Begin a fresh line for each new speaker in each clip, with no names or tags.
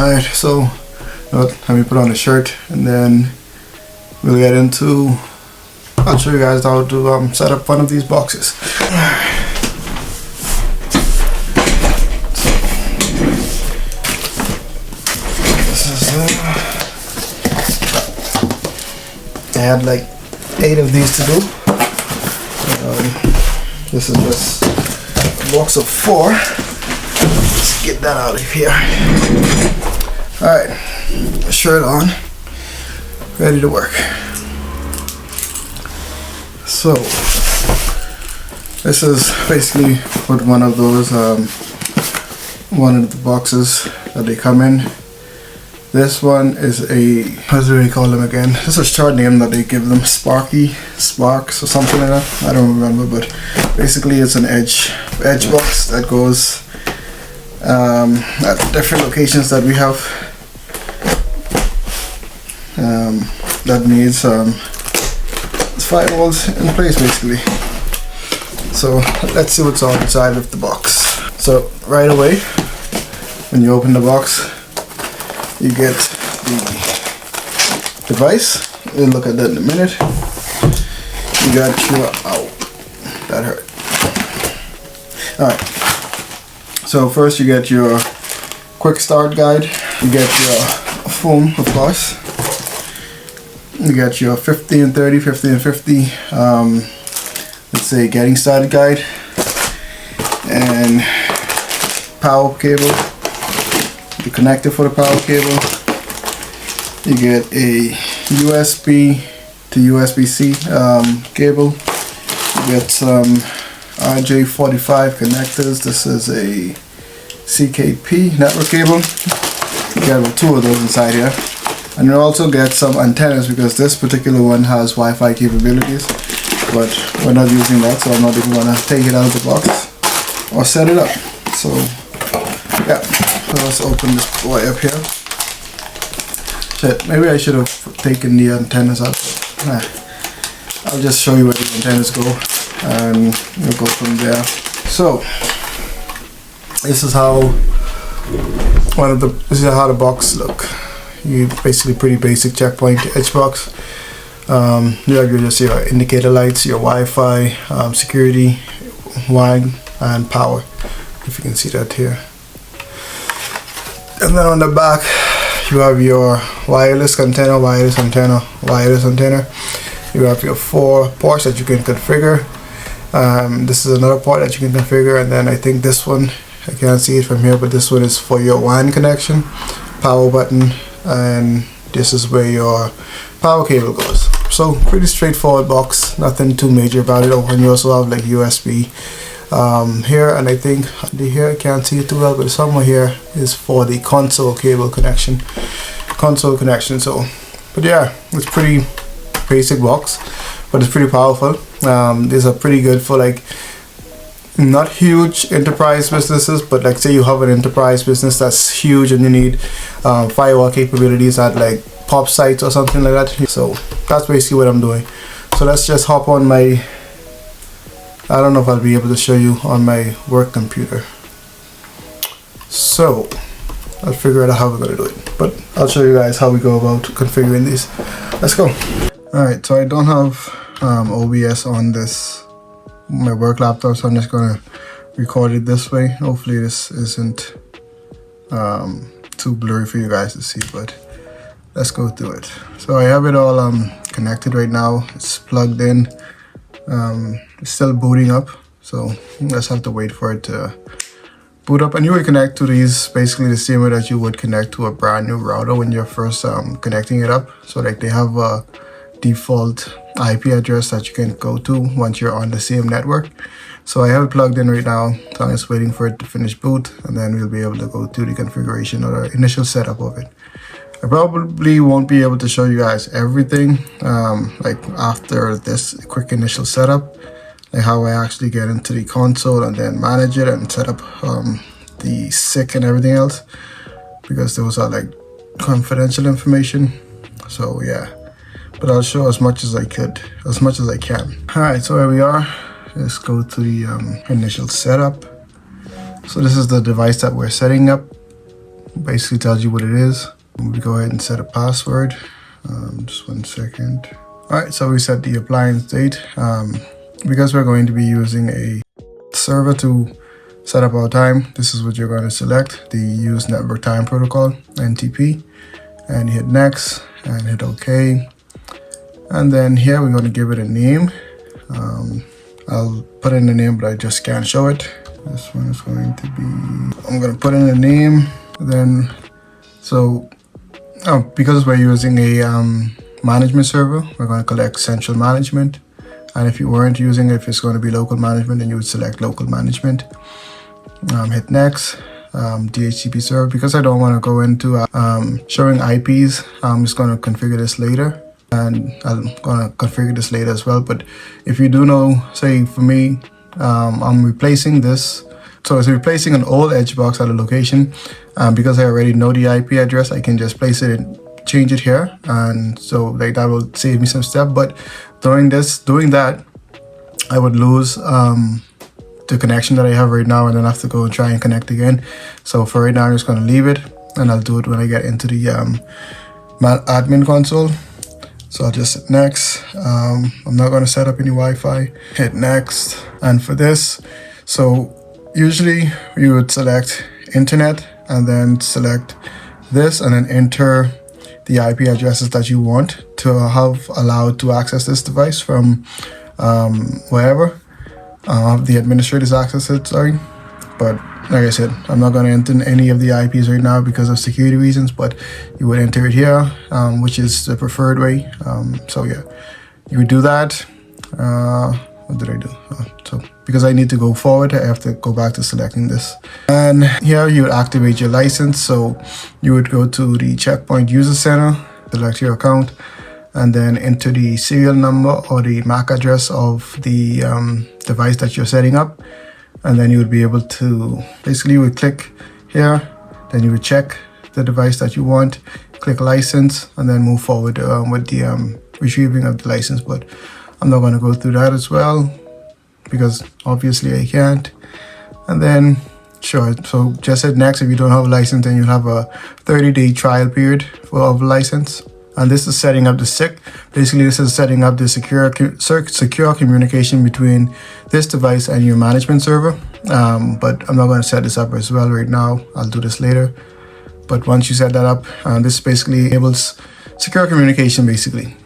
Alright, so let me put on the shirt and then we'll get into, I'll show you guys how to set up one of these boxes. I had like 8 of these to do. This is just a box of 4. Let's get that out of here. Alright, shirt on, ready to work. So, this is basically what one of those, one of the boxes that they come in. This one is a, what do they call them again? This is a short name that they give them, Sparks or something like that. I don't remember, but basically it's an edge box that goes at different locations that we have. That needs firewalls in place basically. So let's see what's on inside of the box. So right away, when you open the box, you get the device. We'll look at that in a minute. You got your, ow, that hurt. Alright, so first you get your quick start guide. You get your foam, of course. You got your 50 and 30, 50 and 50, let's say getting started guide, and power cable, the connector for the power cable. You get a USB to USB-C cable. You get some RJ45 connectors. This is a CKP network cable. You got 2 of those inside here. And you also get some antennas because this particular one has Wi-Fi capabilities, but we're not using that, so I'm not even gonna take it out of the box or set it up. So yeah, so let's open this boy up here. Shit, maybe I should have taken the antennas out. I'll just show you where the antennas go and we'll go from there. So this is how the box look. You basically pretty basic checkpoint edge box. You have just your indicator lights, your Wi-Fi, security, WAN, and power. If you can see that here. And then on the back, you have your wireless antenna, wireless antenna, wireless antenna. You have your 4 ports that you can configure. This is another port that you can configure, and then I think this one, I can't see it from here, but this one is for your WAN connection, power button, and this is where your power cable goes. So pretty straightforward box, nothing too major about it. And you also have like USB here, and I think here I can't see it too well, but somewhere here is for the console cable connection, so but yeah, it's pretty basic box, but it's pretty powerful. These are pretty good for like not huge enterprise businesses, but like say you have an enterprise business that's huge and you need firewall capabilities at like pop sites or something like that. So that's basically what I'm doing. So let's just hop on my, I don't know if I'll be able to show you on my work computer, so I'll figure out how we're going to do it, but I'll show you guys how we go about configuring these. Let's go. Alright, so I don't have OBS on this my work laptop, so I'm just gonna record it this way. Hopefully this isn't too blurry for you guys to see, but let's go through it. So I have it all connected right now. It's plugged in. It's still booting up, so let's have to wait for it to boot up. And you would connect to these basically the same way that you would connect to a brand new router when you're first connecting it up. So like they have a default IP address that you can go to once you're on the same network. So I have it plugged in right now, so I'm just waiting for it to finish boot, and then we'll be able to go through the configuration or the initial setup of it. I probably won't be able to show you guys everything like after this quick initial setup, like how I actually get into the console and then manage it and set up the SIC and everything else, because those are like confidential information. So yeah, but I'll show as much as I could, as much as I can. Alright, so here we are. Let's go to the initial setup. So this is the device that we're setting up. basically tells you what it is. We go ahead and set a password. Just 1 second. All right, so we set the appliance date. Because we're going to be using a server to set up our time, this is what you're going to select, the use network time protocol, NTP, and hit next and hit OK. And then here we're going to give it a name. I'll put in the name, but I just can't show it. This one is going to be, I'm going to put in a name. Then, so because we're using a management server, we're going to collect central management. And if you weren't using it, if it's going to be local management, then you would select local management. Hit next, DHCP server. Because I don't want to go into showing IPs, I'm just going to configure this later. And I'm going to configure this later as well. But if you do know, say for me, I'm replacing this. So it's replacing an old edge box at a location. Because I already know the IP address, I can just place it and change it here. And so like that will save me some step. But doing that, I would lose the connection that I have right now and then have to go and try and connect again. So for right now, I'm just going to leave it, and I'll do it when I get into the admin console. So I'll just hit next. I'm not going to set up any Wi-Fi. Hit next. And for this, so usually you would select internet and then select this and then enter the IP addresses that you want to have allowed to access this device from wherever the administrators access it, sorry. But like I said, I'm not going to enter any of the IPs right now because of security reasons, but you would enter it here, which is the preferred way. So yeah, you would do that. What did I do? So because I need to go forward, I have to go back to selecting this. And here you would activate your license. So you would go to the Checkpoint User Center, select your account, and then enter the serial number or the MAC address of the device that you're setting up. And then you would be able to, basically you would click here, then you would check the device that you want, click license, and then move forward with the retrieving of the license. But I'm not going to go through that as well because obviously I can't. And then sure, so just hit next. If you don't have a license, then you'll have a 30-day trial period of license. And this is setting up the SIC. Basically, this is setting up the secure communication between this device and your management server. But I'm not going to set this up as well right now. I'll do this later. But once you set that up, this basically enables secure communication, basically.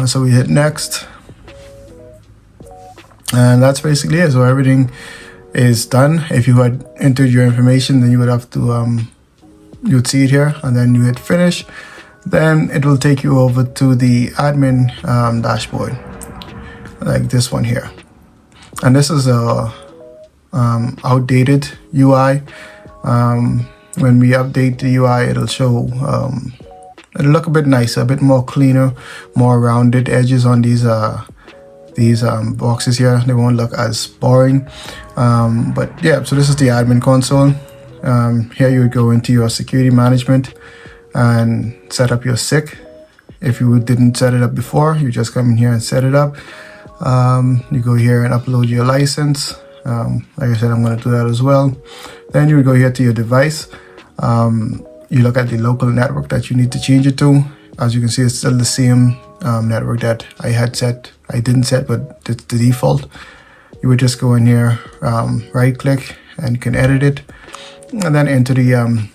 So we hit next. And that's basically it. So everything is done. If you had entered your information, then you would have to you would see it here, and then you hit finish. Then it will take you over to the admin dashboard, like this one here. And this is a outdated UI. When we update the UI, it'll show it'll look a bit nicer, a bit more cleaner, more rounded edges on these boxes here. They won't look as boring. But yeah, so this is the admin console. Here you would go into your security management and set up your SIC. If you didn't set it up before, you just come in here and set it up. You go here and upload your license. Like I said, I'm going to do that as well. Then you would go here to your device. You look at the local network that you need to change it to. As you can see, it's still the same network that I had set. I didn't set, but it's the default. You would just go in here, right click, and you can edit it. And then enter the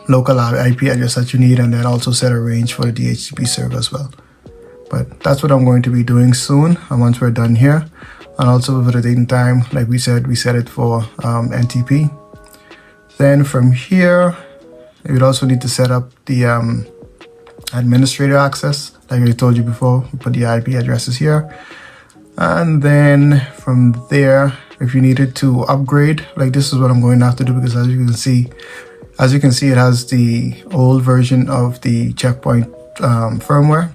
local IP address that you need, and then also set a range for the DHCP server as well. But that's what I'm going to be doing soon, and once we're done here. And also for the date and time, like we said, we set it for NTP. Then from here, you would also need to set up the administrator access. Like I told you before, we put the IP addresses here. And then from there, if you needed to upgrade, like this is what I'm going to have to do, because as you can see, it has the old version of the Checkpoint firmware.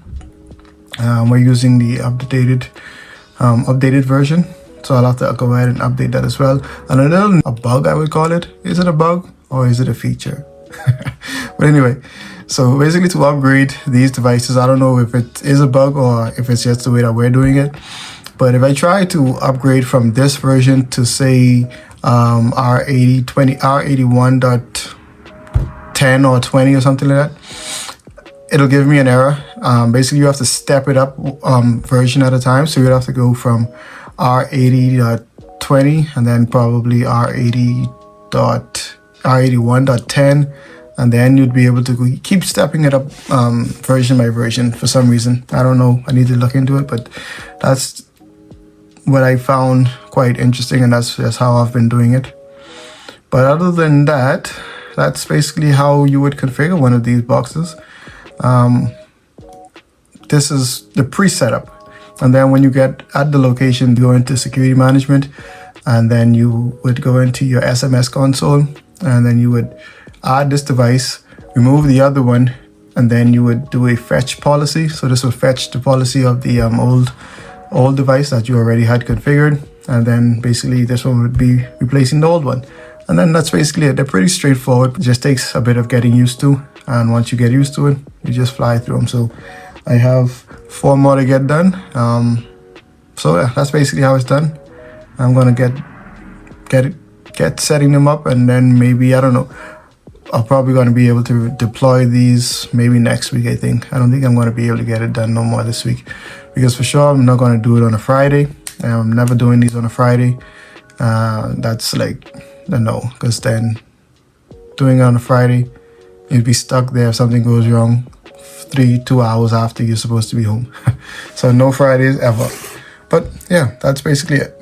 We're using the updated version, so I'll have to go ahead and update that as well. And a bug, I would call it. Is it a bug or is it a feature? But anyway, so basically to upgrade these devices, I don't know if it is a bug or if it's just the way that we're doing it. But if I try to upgrade from this version to say R81.10 or 20 or something like that, it'll give me an error. Basically, you have to step it up version at a time. So you'd have to go from R80.20 and then probably R81.10, and then you'd be able to keep stepping it up version by version for some reason. I don't know. I need to look into it, but that's what I found quite interesting, and that's just how I've been doing it. But other than that, that's basically how you would configure one of these boxes. This is the pre-setup, and then when you get at the location, go into security management, and then you would go into your SMS console, and then you would add this device, remove the other one, and then you would do a fetch policy. So this will fetch the policy of the old device that you already had configured, and then basically this one would be replacing the old one. And then that's basically it. They're pretty straightforward. It just takes a bit of getting used to, and once you get used to it, you just fly through them. So I have 4 more to get done. So yeah, that's basically how it's done. I'm gonna get setting them up, and then maybe, I don't know, I'm probably going to be able to deploy these maybe next week. I don't think I'm going to be able to get it done no more this week, because for sure I'm not going to do it on a Friday. I'm never doing these on a Friday. That's like a no, because then doing it on a Friday, you'd be stuck there if something goes wrong 2 hours after you're supposed to be home. So no Fridays ever. But yeah, that's basically it.